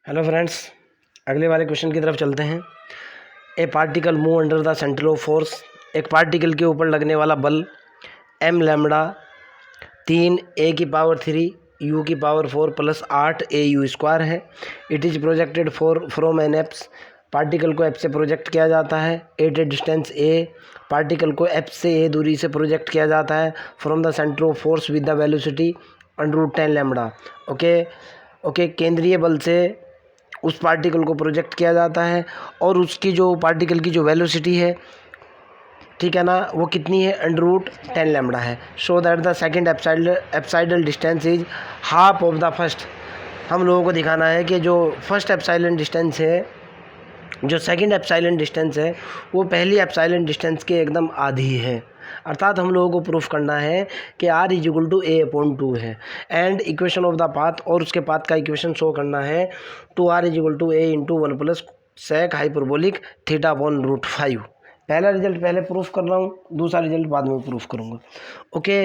Hello friends, अगले वाले question की तरफ चलते हैं। ए particle move under the centre of force. एक पार्टिकल के ऊपर लगने वाला बल M lambda 3 a⁻³ u⁻⁴ + 8 a u² है। It is projected from an apse. Particle को एप से प्रोजेक्ट किया जाता है। At a distance a. Particle को एप से ए दूरी से प्रोजेक्ट किया जाता है from the centre of force with the velocity √10 lambda. Okay, केंद्रीय बल से उस पार्टिकल को प्रोजेक्ट किया जाता है और उसकी जो पार्टिकल की जो वेलोसिटी है, ठीक है ना, वो कितनी है? √10 लैम्बडा है। Show that the second apsidal distance is half of the first. हम लोगों को दिखाना है कि जो फर्स्ट एप्साइलन डिस्टेंस है, जो सेकंड एप्साइलन डिस्टेंस है, वो पहली एप्साइलन डिस्टेंस के एकदम आधी है। अर्थात हम लोगों को प्रूफ करना है कि r = a/2 है। And equation of the path, और उसके पाथ का इक्वेशन शो करना है। 2r = a × 1 + sec hyperbolic θ/√5। पहला रिजल्ट पहले प्रूफ कर रहा हूँ, दूसरा रिजल्ट बाद में प्रूफ करूँगा। ओके,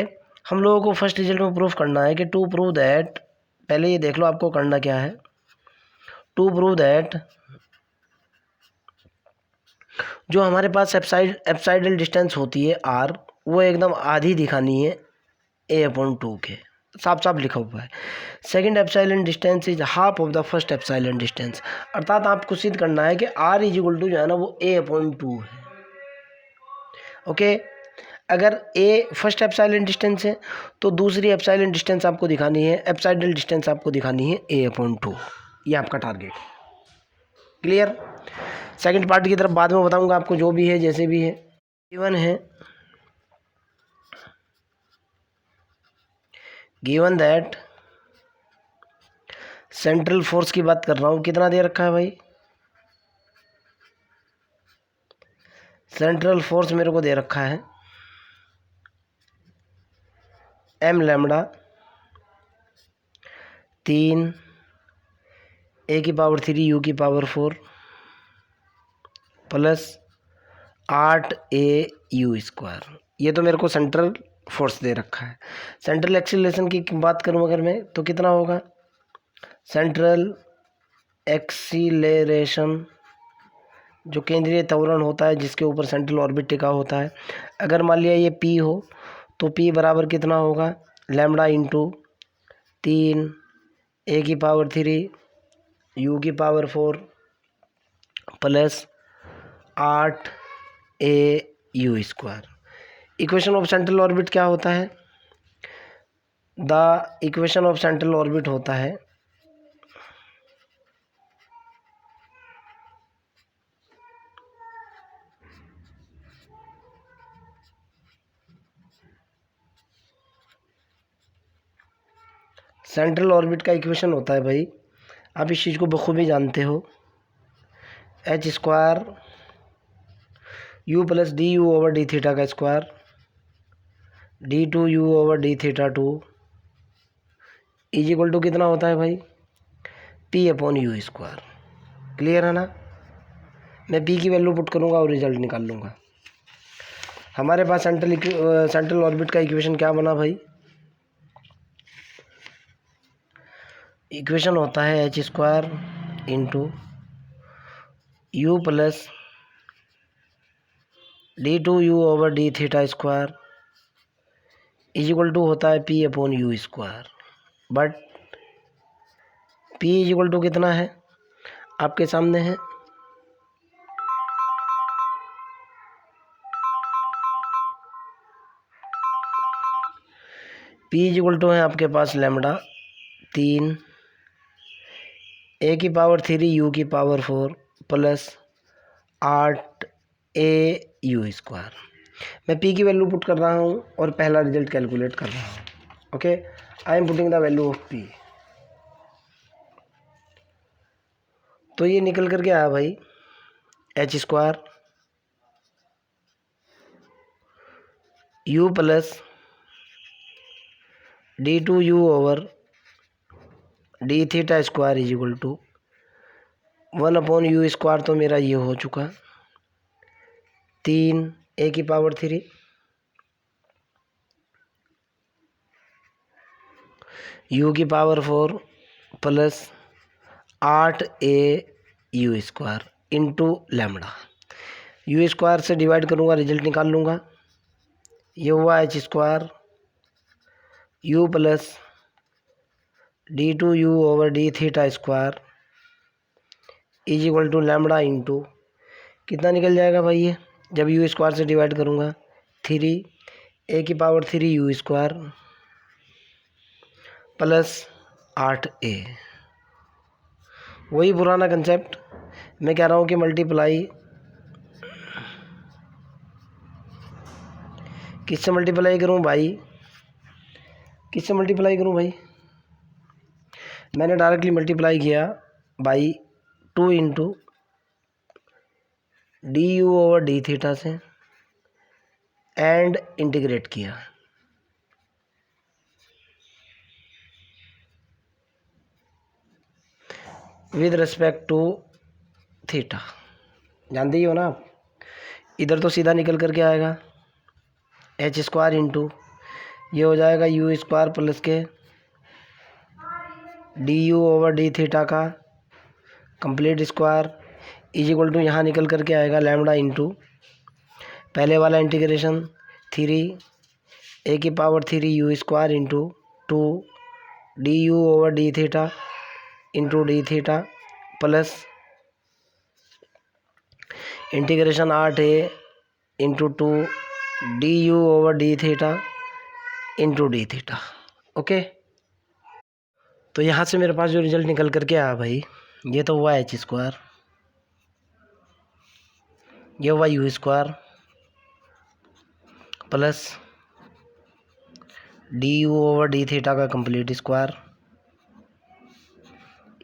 हम लोगों को फर्स्ट रिजल्ट में प्रूफ करना है कि टू प्रूव दैट, पहले ये देख लो आपको करना क्या है। टू प्रूव दैट जो हमारे पास एप्साइडल डिस्टेंस होती है r, वो एकदम आधी दिखानी है a/2 के। साफ साफ लिखा हुआ है। Second epsilon distance is half of the first epsilon distance. अर्थात आपको सिद्ध करना है कि r = जो है ना, वो a/2 है। ओके, अगर a फर्स्ट एप्साइलन डिस्टेंस है तो दूसरी एप्साइलन डिस्टेंस आपको दिखानी है, एप्साइडल डिस्टेंस आपको दिखानी है a/2। ये आपका टारगेट। क्लियर? सेकंड पार्ट की तरफ बाद में बताऊंगा आपको, जो भी है जैसे भी है। गिवन दैट सेंट्रल फोर्स की बात कर रहा हूँ। कितना दे रखा है भाई? सेंट्रल फोर्स मेरे को दे रखा है m lambda 3 a⁻³ u⁻4 + 8 a u²। ये तो मेरे को सेंट्रल फोर्स दे रखा है। सेंट्रल एक्सीलरेशन की बात करूं अगर मैं, तो कितना होगा? सेंट्रल एक्सीलरेशन जो केंद्रीय त्वरण होता है, जिसके ऊपर सेंट्रल ऑर्बिट टिका होता है, अगर मान लिया ये p हो तो p बराबर कितना होगा? Lambda × 3 a⁻³ u⁻4 + 8 a u²। Equation of central orbit क्या होता है? The equation of central orbit होता है सेंट्रल ऑर्बिट का इक्वेशन होता है भाई, आप इस चीज़ को बखूबी जानते हो, h² u + du/dθ² d2u/dθ2 = कितना होता है भाई? p/u²। क्लियर है ना? मैं p की वैल्यू पुट करूँगा और रिजल्ट निकाल लूँगा। हमारे पास सेंट्रल ऑर्बिट का इक्वेशन क्या बना भाई? इक्वेशन होता है h² × u + d2u/dθ² = होता है p/u²। बट p = कितना है? आपके सामने है। p = है आपके पास lambda 3 a⁻³ u⁻4 + 8 a u²। मैं p की वैल्यू पुट कर रहा हूँ और पहला रिजल्ट कैलकुलेट कर रहा हूँ। Okay, I am putting the value of p। तो ये निकल करके आया भाई h² u + d2u/dθ² = 1/u²। तो मेरा ये हो चुका 3 a⁻³ u⁻4 + 8AU² into lambda. U² से डिवाइड करूँगा, रिजल्ट निकाल लूँगा। ये हुआ H² U plus d2U/d θ² is equal to lambda into कितना निकल जाएगा भाई ये, जब U² से डिवाइड करूँगा 3A³ प्लस 8A। वही पुराना कंसेप्ट मैं कह रहा हूँ कि मल्टीप्लाई किससे मल्टीप्लाई करूँ भाई, किससे मल्टीप्लाई करूँ भाई? मैंने डायरेक्टली मल्टीप्लाई किया बाई 2 इंटू du/dθ से एंड इंटीग्रेट किया। विद रिस्पेक्ट टू थीटा, जानते ही हो ना आप। इधर तो सीधा निकल करके आएगा H² इंटू ये हो जाएगा U² प्लस के du/dθ का complete square is equal to यहाँ निकल करके आएगा लैम्बडा इंटू पहले वाला integration 3A³ into 2 du/dθ into dθ plus integration 8A into 2 du/dθ into dθ। Okay, तो यहाँ से मेरे पास जो रिजल्ट निकल करके आया भाई, ये तो हुआ H², ये हुआ U² प्लस du/dθ का complete square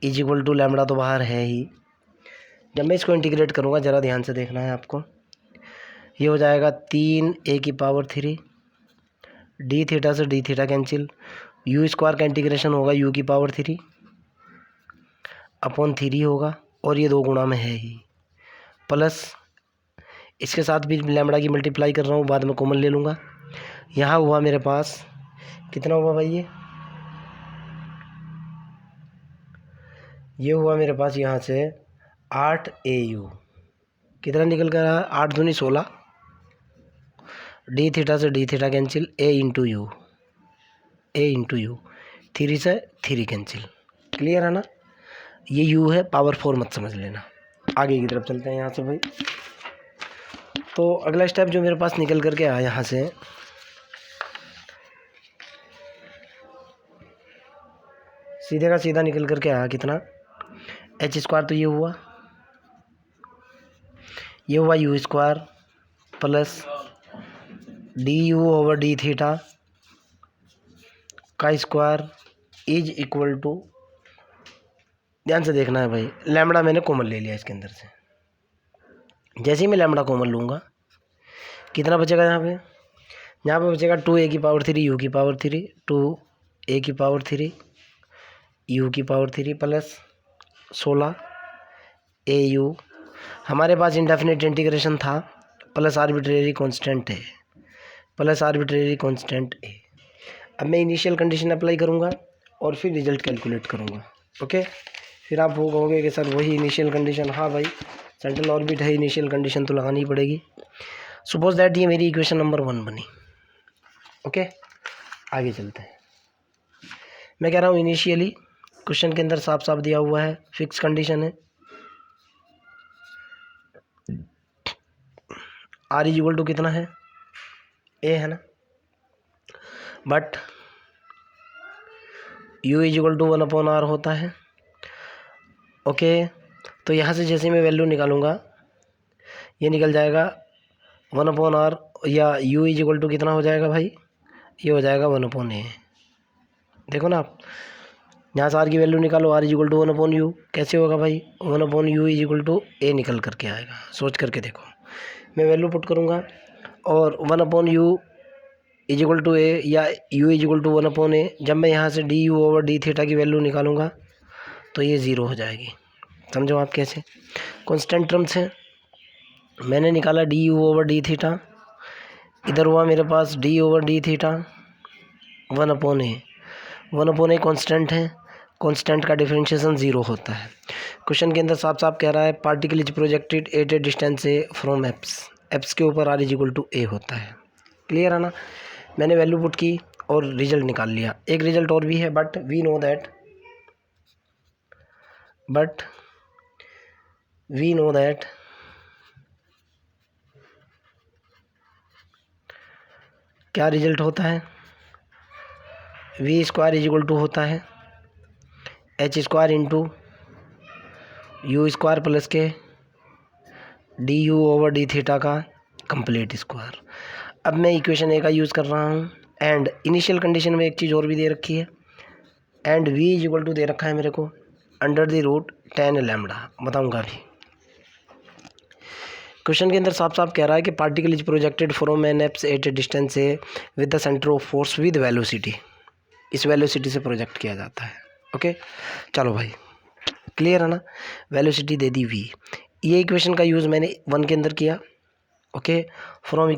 is equal to lambda तो बाहर है ही। जब मैं इसको इंटीग्रेट करूँगा, ज़रा ध्यान से देखना है आपको, ये हो जाएगा 3A³ dθ से dθ कैंसिल, U² का इंटीग्रेशन होगा U³ अपॉन 3 होगा और ये 2 गुणा में है ही, प्लस इसके साथ भी लैम्बडा की मल्टीप्लाई कर रहा हूँ, बाद में कॉमन ले लूँगा। यहाँ हुआ मेरे पास कितना हुआ भाई, ये हुआ मेरे पास यहाँ से 8AU, कितना निकल कर रहा है 8 दूनी 16, dθ से dθ cancel, A into you, 3 से 3 कैंसिल। क्लियर है ना, ये U है, पावर 4 मत समझ लेना। आगे की तरफ चलते हैं यहाँ से भाई। तो अगला स्टेप जो मेरे पास निकल करके आया यहाँ से, सीधे का सीधा निकल करके आया कितना, H² तो ये हुआ U² प्लस du/dθ का स्क्वायर इज इक्वल टू, ध्यान से देखना है भाई, लैम्बडा मैंने कॉमन ले लिया इसके अंदर से। जैसे ही मैं लैम्बडा कॉमन लूँगा, कितना बचेगा यहाँ पे, यहाँ पे बचेगा 2A³ U³ 2A³ U³ plus 16AU। हमारे पास इंडेफिनिट इंटीग्रेशन था, प्लस आर्बिट्रेरी कांस्टेंट है, अब मैं इनिशियल कंडीशन अप्लाई करूँगा और फिर रिजल्ट कैलकुलेट करूँगा। ओके, फिर आप वो कहोगे कि सर वही इनिशियल कंडीशन, हाँ भाई सेंट्रल ऑर्बिट है, इनिशियल कंडीशन तो लगानी ही पड़ेगी। सपोज दैट ये मेरी इक्वेशन नंबर 1 बनी। ओके, आगे चलते हैं। मैं कह रहा हूँ इनिशियली क्वेश्चन के अंदर साफ साफ दिया हुआ है, फिक्स कंडीशन है, R इज इक्वल टू कितना है, A है ना, but U is equal to 1/R होता है। ओके, तो यहाँ से जैसे मैं वैल्यू निकालूंगा, ये निकल जाएगा 1/R, या U इज इक्वल टू कितना हो जाएगा भाई, ये हो जाएगा 1/A। देखो ना आप, यहाँ से R की वैल्यू निकालो, R is equal to 1/U, कैसे होगा भाई, 1/U is equal to A निकल करके आएगा। सोच करके देखो, मैं वैल्यू पुट करूँगा और 1/U is equal to A या U is equal to 1/A, जब मैं यहाँ से du/dθ की वैल्यू निकालूंगा तो ये 0 हो जाएगी। समझो आप कैसे, कांस्टेंट टर्म्स है, मैंने निकाला du/dθ, इधर हुआ मेरे पास d/dθ 1/A, 1/A कांस्टेंट है, कांस्टेंट का डिफरेंशिएशन 0 होता है। क्वेश्चन के अंदर साफ साफ कह रहा है particle is projected at a distance A from apps के ऊपर आर इज इक्वल टू ए होता है। क्लियर है ना। मैंने वैल्यू पुट की और रिजल्ट निकाल लिया। एक रिजल्ट और भी है बट वी नो दैट क्या रिजल्ट होता है, V square is equal to होता है H square into U square plus के D U over D theta का कंप्लीट स्क्वायर। अब मैं इक्वेशन ए का यूज़ कर रहा हूँ एंड इनिशियल कंडीशन में एक चीज़ और भी दे रखी है and V is equal to दे रखा है मेरे को अंडर द रूट 10 लैम्बडा। बताऊँगा अभी। क्वेश्चन के अंदर साफ साफ कह रहा है कि particle is projected from an apse at a distance a with the centre of force with velocity. इस वेलोसिटी से प्रोजेक्ट किया जाता है। ओके चलो भाई क्लियर है ना। वेलोसिटी दे दी वी। ये इक्वेशन का यूज़ मैंने 1 के अंदर किया। ओके फ्रॉम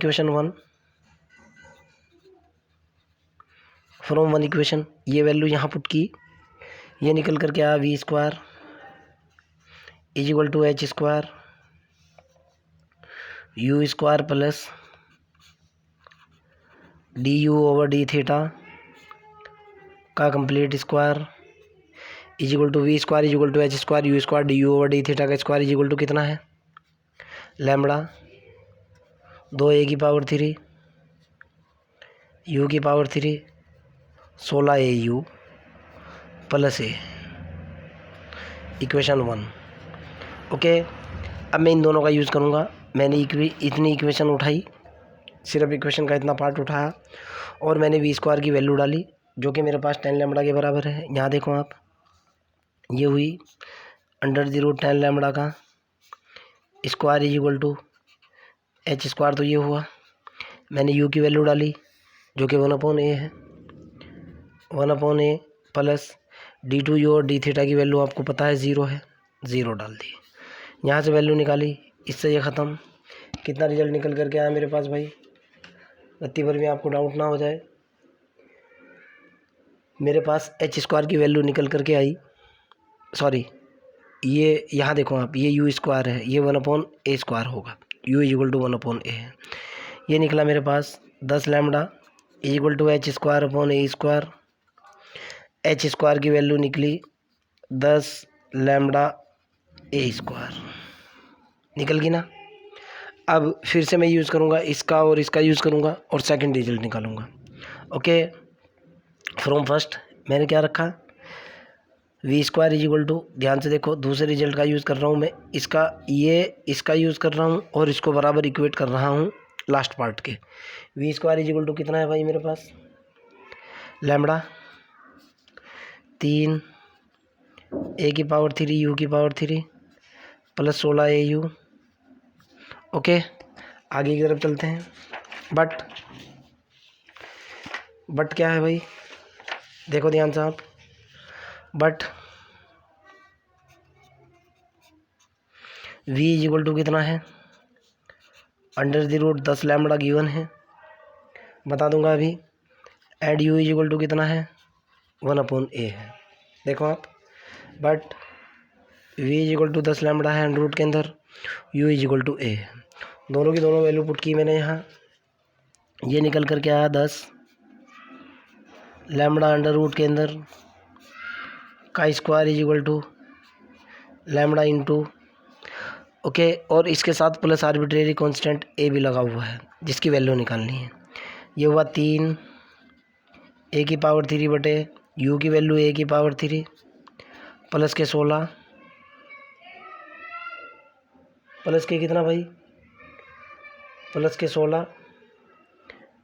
वन इक्वेशन ये वैल्यू यहाँ पुट की, ये निकल करके आया V square is equal to H square U square plus D U over D theta का complete square is equal to V square is equal to H square U square D U over D theta का square is equal to कितना है lambda 2a की power 3 u की power 3 16au plus A equation 1। Okay अब मैं इन दोनों का use करूँगा। मैंने इतनी इक्वेशन उठाई, सिर्फ इक्वेशन का इतना पार्ट उठाया और मैंने वी स्क्वायर की वैल्यू डाली जो कि मेरे पास 10 लैम्बडा के बराबर है। यहाँ देखो आप, ये हुई अंडर द रूट 10 लैम्बडा का square is equal to H square, तो ये हुआ। मैंने यू की वैल्यू डाली जो कि 1/a है, 1/a plus D two U और डी थीटा की वैल्यू आपको पता है 0 है, 0 डाल दी। यहाँ से वैल्यू निकाली, इससे ये ख़त्म। कितना रिजल्ट निकल करके आया मेरे पास भाई, रत्ती भर में आपको डाउट ना हो जाए। मेरे पास एच स्क्वायर की वैल्यू निकल करके आई, सॉरी ये यहाँ देखो आप, ये यू स्क्वायर है, ये 1/a स्क्वायर होगा, you is equal to 1/a है। ये निकला मेरे पास 10 lambda is equal to H square upon A square. H square की वैल्यू निकली 10 लैम्बडा ए स्क्वायर, निकल गई ना। अब फिर से मैं यूज़ करूँगा इसका और इसका यूज़ करूँगा और सेकंड रिजल्ट निकालूँगा। ओके फ्रॉम फर्स्ट मैंने क्या रखा, V square is equal to, ध्यान से देखो दूसरे रिजल्ट का यूज़ कर रहा हूँ मैं, इसका यूज़ कर रहा हूँ और इसको बराबर इक्वेट कर रहा हूँ लास्ट पार्ट के। V square is equal to कितना है भाई मेरे पास, लैम्बडा 3 a की पावर 3 यू की पावर 3 प्लस 16au। ओके आगे की तरफ चलते हैं। बट क्या है भाई, देखो ध्यान से आप, but v is equal to कितना है, under the root 10 lambda given है, बता दूंगा अभी। And u is equal to कितना है 1/a है। देखो आप, but v is equal to 10 lambda है अंडर रूट के अंदर, u is equal to a है। दोनों की दोनों वैल्यू पुट की मैंने यहाँ, ये निकल करके आया 10 लैम्बडा अंडर रूट के अंदर का square is equal to lambda into, okay, और इसके साथ प्लस आर्बिट्रेरी कांस्टेंट ए भी लगा हुआ है जिसकी वैल्यू निकालनी है। ये हुआ 3 a की पावर 3 बटे u की वैल्यू a की पावर 3 प्लस के 16 प्लस के कितना भाई, plus K 16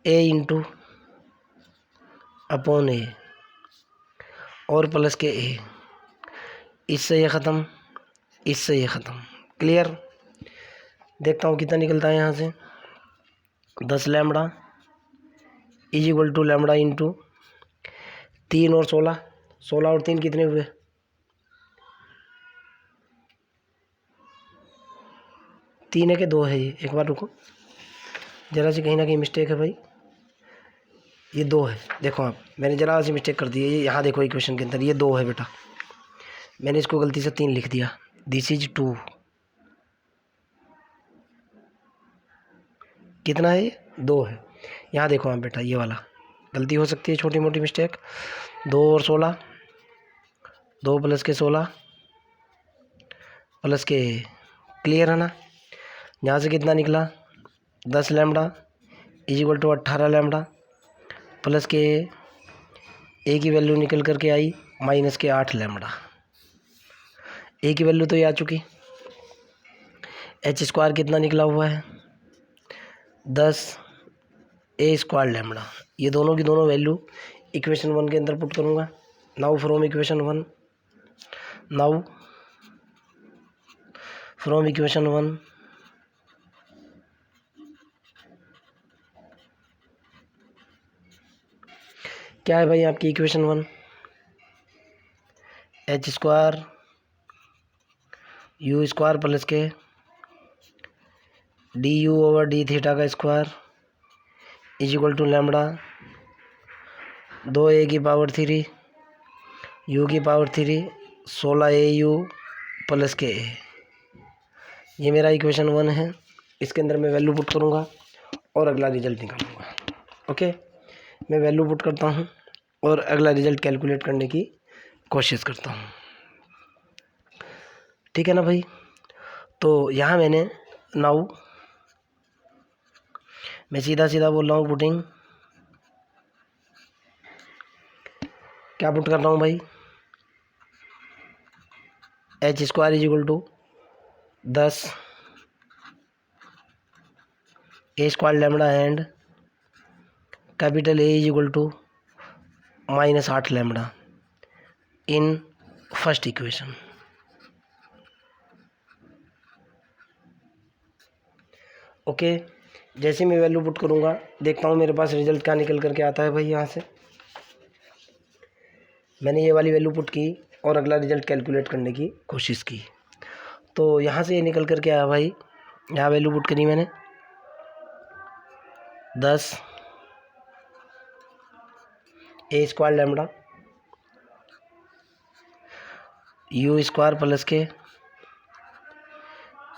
a into upon ए और प्लस के a, इससे ये ख़त्म, इससे ये ख़त्म। क्लियर, देखता हूँ कितना निकलता है यहाँ से। 10 lambda is equal to lambda into 3 और 16, 16 और 3 कितने हुए, 3 है कि 2 है, ये एक बार रुको ज़रा सी, कहीं ना कहीं मिस्टेक है भाई, ये 2 है। देखो आप, मैंने ज़रा सी मिस्टेक कर दी है, ये यहाँ देखो इक्वेशन के अंदर ये 2 है बेटा, मैंने इसको गलती से 3 लिख दिया। दिस इज 2, कितना है ये? 2 है। यहाँ देखो आप बेटा, ये वाला गलती हो सकती है, छोटी मोटी मिस्टेक। 2 और 16, 2 प्लस के 16 प्लस के, क्लियर है ना? यहाँ से कितना निकला? 10 lambda is equal to 18 lambda plus के ए की वैल्यू निकल करके आई माइनस के 8 लैम्डा। ए की वैल्यू तो ये आ चुकी। एच स्क्वायर कितना निकला हुआ है? 10 ए स्क्वायर लैम्डा। ये दोनों की दोनों वैल्यू इक्वेशन 1 के अंदर पुट करूँगा। Now from equation 1, now from equation 1 क्या है भाई आपकी equation 1? H square U square plus के D U over D theta का square is equal to lambda 2 A की पावर 3 यू की पावर 3 16 ए यू प्लस के ए। ये मेरा इक्वेशन 1 है। इसके अंदर मैं वैल्यू पुट करूँगा और अगला रिजल्ट निकालूँगा। ओके, मैं वैल्यू पुट करता हूँ और अगला रिजल्ट कैलकुलेट करने की कोशिश करता हूँ। ठीक है ना भाई? तो यहाँ मैंने नाउ मैं सीधा सीधा बोल रहा हूँ, पुटिंग क्या पुट कर रहा हूँ भाई? H square is equal to 10 A square lambda and capital A is equal to minus 8 lambda in first equation. Okay, जैसे मैं वैल्यू पुट करूँगा देखता हूँ मेरे पास रिजल्ट क्या निकल करके आता है भाई। यहाँ से मैंने ये वाली वैल्यू पुट की और अगला रिजल्ट कैलकुलेट करने की कोशिश की, तो यहाँ से ये निकल करके आया भाई। यहाँ वैल्यू पुट करी मैंने 10 A square lambda U square plus के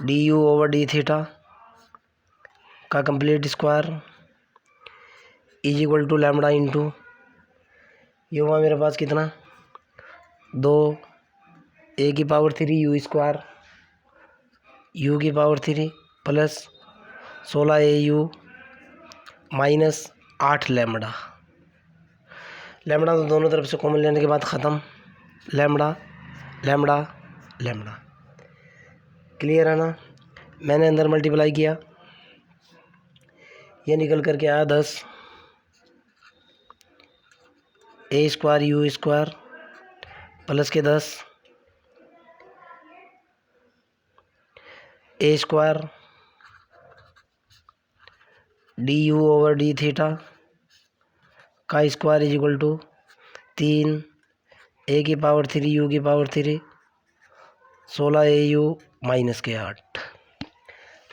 D U over D theta का complete square is equal to lambda into, ये हुआ मेरे पास कितना? 2 ए की पावर 3 यू स्क्वायर यू की power 3 plus 16 A U minus 8 lambda. Lambda तो दोनों तरफ से कॉमन लेने के बाद ख़त्म। लैम्डा लैम्डा लैम्डा, क्लियर है ना? मैंने अंदर मल्टीप्लाई किया, ये निकल करके आया 10 A square U square plus K 10 A square D U over D theta का square is equal to 3 A की पावर 3 यू की power 3 16 A U minus K 8।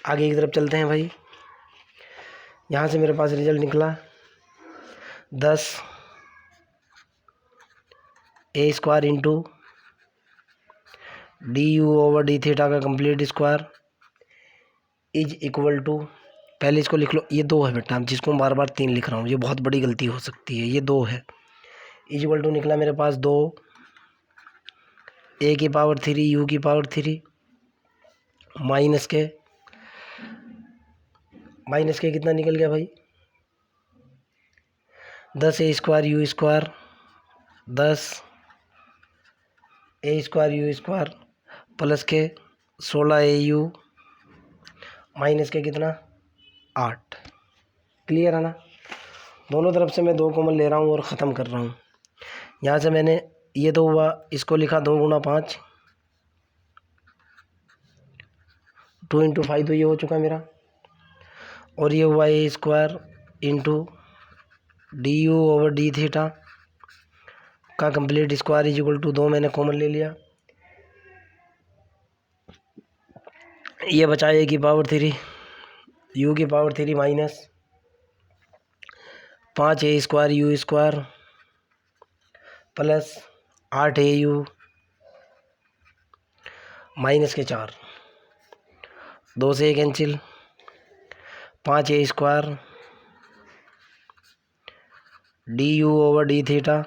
आगे की तरफ चलते हैं भाई। यहाँ से मेरे पास रिजल्ट निकला 10 A square into D U over D theta का complete square is equal to, पहले इसको लिख लो, ये 2 है बेटा, जिसको बार बार 3 लिख रहा हूँ, ये बहुत बड़ी गलती हो सकती है। ये 2 है, इज इक्वल टू निकला मेरे पास 2 ए की पावर 3 यू की पावर 3 माइनस के कितना निकल गया भाई? 10 A square U square 10 A square U square plus K 16 A U minus K कितना? 8। क्लियर है ना? दोनों तरफ से मैं 2 कॉमन ले रहा हूँ और ख़त्म कर रहा हूँ। यहाँ से मैंने ये तो हुआ, इसको लिखा 2 गुणा 5 2 इंटू 5, तो ये हो चुका मेरा। और ये हुआ A square into D U over D theta का complete square is equal to 2 मैंने कॉमन ले लिया। ये बचा ए की पावर 3 यू की power 3 minus 5 A square U square plus 8 A U minus के 4, 2 से 1 कैंसिल, 5a² du/d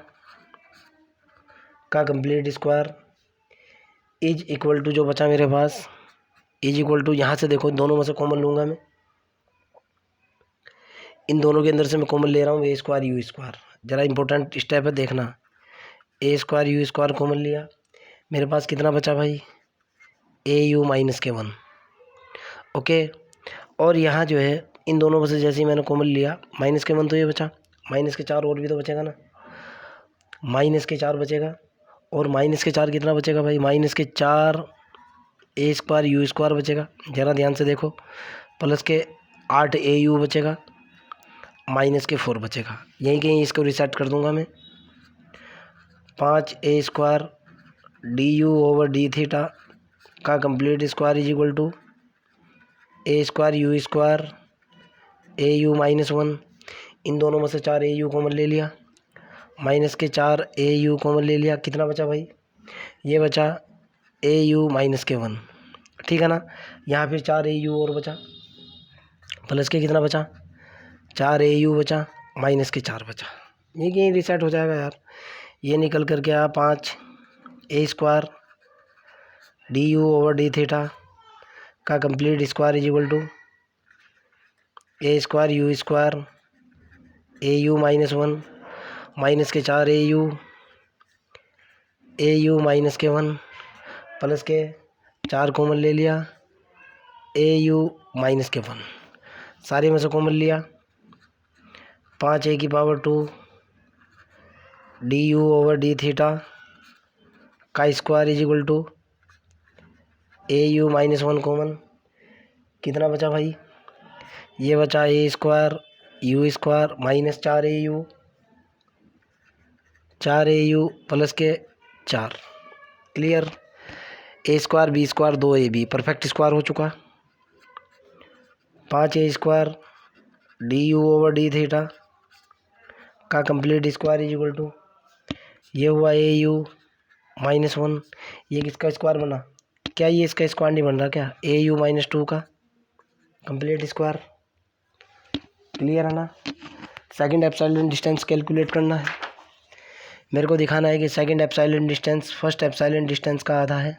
का complete square is equal to, जो बचा मेरे पास, इज इक्वल टू, यहाँ से देखो दोनों में से कॉमन लूँगा मैं, इन दोनों के अंदर से मैं कॉमन ले रहा हूँ a²u²। ज़रा इंपॉर्टेंट स्टेप है, देखना। a²u² कॉमन लिया, मेरे पास कितना बचा भाई, au-1। ओके, और यहाँ जो है इन दोनों में से जैसे ही मैंने कॉमन लिया, -1 तो ये बचा, -4 और भी तो बचेगा ना, -4 बचेगा, और -4 कितना बचेगा भाई, -4 a²u² बचेगा। ज़रा ध्यान से देखो, प्लस के 8 au बचेगा, -4 बचेगा। यहीं कहीं इसको रिसेट कर दूंगा मैं। 5a² du/d का complete square is equal to a²u² au-1। इन दोनों में से 4 au कॉमन ले लिया, -4 au कॉमन ले लिया, कितना बचा भाई, ये बचा au-1। ठीक है ना। यहाँ फिर 4 au और बचा, प्लस के कितना बचा, 4 au बचा, -4 बचा। ये कहीं रिसेट हो जाएगा यार। ये निकल कर गया 5a² du/d का complete square is equal to a²u² au-1, minus के 4 au-1, प्लस के 4 कॉमन ले लिया, au-1, सारे में से कॉमन लिया, 5a² du/d का square is equal to au-1 common, कितना बचा भाई, ये बचा a² u² -4 au प्लस के 4। Clear. a² b² 2ab perfect square हो चुका। 5a² du/d का complete square is equal to, ये हुआ au-1, ये किसका स्क्वायर बना, क्या ये इसका स्क्वायर नहीं बन रहा क्या, au-2 का कंप्लीट स्क्वायर। क्लियर है ना। सेकंड एप्सिलॉन डिस्टेंस कैलकुलेट करना है, मेरे को दिखाना है कि second epsilon distance first epsilon distance का आधा है,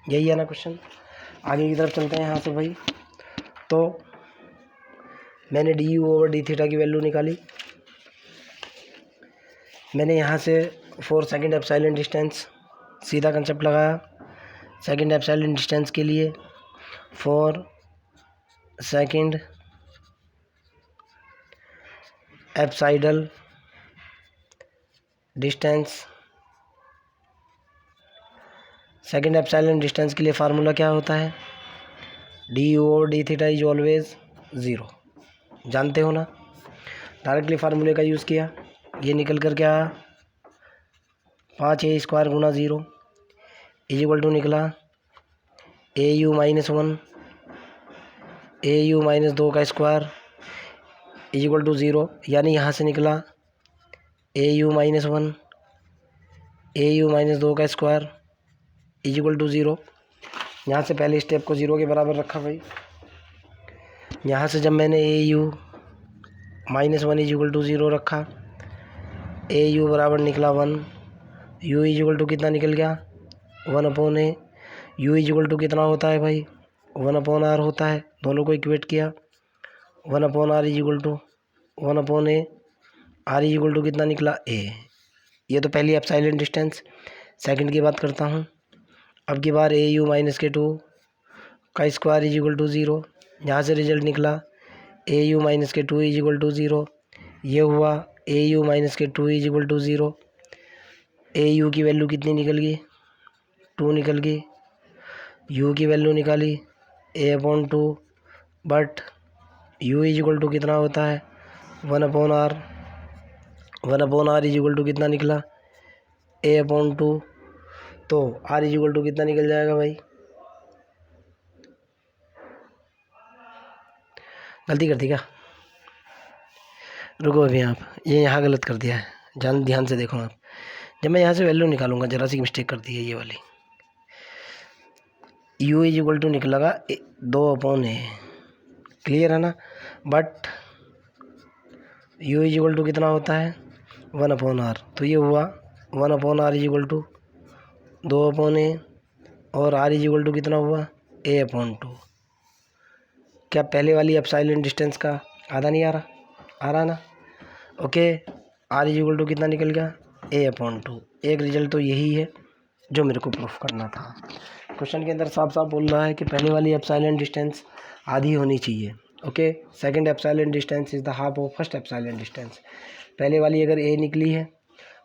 यही है ना क्वेश्चन। आगे की तरफ चलते हैं यहाँ से भाई। तो मैंने du/d की वैल्यू निकाली, मैंने यहाँ से फॉर सेकंड एप्सिलॉन डिस्टेंस सीधा कंसेप्ट लगाया। सेकंड एप्सिलॉन डिस्टेंस के लिए for second epsilon distance, second epsilon distance के लिए फार्मूला क्या होता है, du/d इज ऑलवेज 0, जानते हो ना। डायरेक्टली फार्मूले का यूज़ किया, ये निकल कर क्या, 5a² Guna 0 is equal to निकला au-1 au-2 का स्क्वायर इज इक्वल टू 0, यानी यहाँ से निकला au-1 au-2 का स्क्वायर इज इक्वल टू 0। यहाँ से पहले स्टेप को 0 के बराबर रखा भाई। यहाँ से जब मैंने au-1 इज इक्वल टू 0 रखा, au बराबर निकला 1, u इज इक्वल टू कितना निकल गया, 1/a। u is equal to कितना होता है भाई, 1/r होता है। दोनों को इक्वेट किया, 1/r is equal to 1/a, r is equal to कितना निकला, a। ये तो पहली एप्सिलॉन डिस्टेंस। सेकंड की बात करता हूँ। अब की बार au-2 का स्क्वायर इज इक्वल टू 0, यहाँ से रिजल्ट निकला au-2 इज इक्वल टू 0, ये हुआ au-2 is equal to 0। au की वैल्यू कितनी निकल गई, 2 निकल गई। u की वैल्यू निकाली a/2, but u is equal to कितना होता है, 1/r। 1/r is equal to कितना निकला, a/2। तो r इज इक्वल टू कितना निकल जाएगा भाई, गलती कर दी क्या, रुको अभी आप, ये यहाँ गलत कर दिया है, ध्यान से देखो आप। जब मैं यहाँ से वैल्यू निकालूंगा, जरा सी मिस्टेक कर दी है ये वाली। यू इज इक्वल टू निकलेगा 2/a, क्लियर है ना। But U is equal to कितना होता है 1/r, तो ये हुआ 1/r is equal to 2/a और r इज इक्वल टू कितना हुआ a/2। क्या पहले वाली एप्सिलॉन डिस्टेंस का आधा नहीं आ रहा ना। Okay, r is equal to कितना निकल गया a/2। एक रिजल्ट तो यही है जो मेरे को प्रूफ करना था। क्वेश्चन के अंदर साफ साफ बोल रहा है कि पहले वाली एप्सिलॉन डिस्टेंस आधी होनी चाहिए। Okay, second epsilon distance is the half of first epsilon distance. पहले वाली अगर a निकली है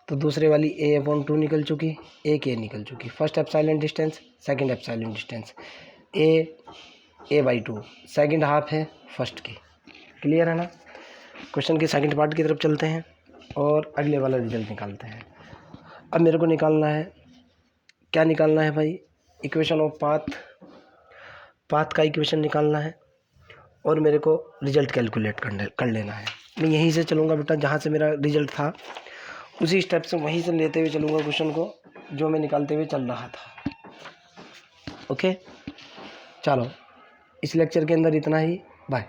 तो दूसरे वाली a/2 निकल चुकी, एक a निकल चुकी। First epsilon distance, second epsilon distance, a/2 second half है फर्स्ट की। क्लियर है ना। क्वेश्चन के सेकंड पार्ट की तरफ चलते हैं और अगले वाला रिजल्ट निकालते हैं। अब मेरे को निकालना है, क्या निकालना है भाई, इक्वेशन ऑफ पाथ का इक्वेशन निकालना है और मेरे को रिजल्ट कैलकुलेट कर लेना है। मैं यहीं से चलूँगा बेटा, जहाँ से मेरा रिजल्ट था उसी स्टेप से वहीं से लेते हुए चलूँगा क्वेश्चन को जो मैं निकालते हुए चल रहा था। ओके, चलो इस लेक्चर के अंदर इतना ही, बाय।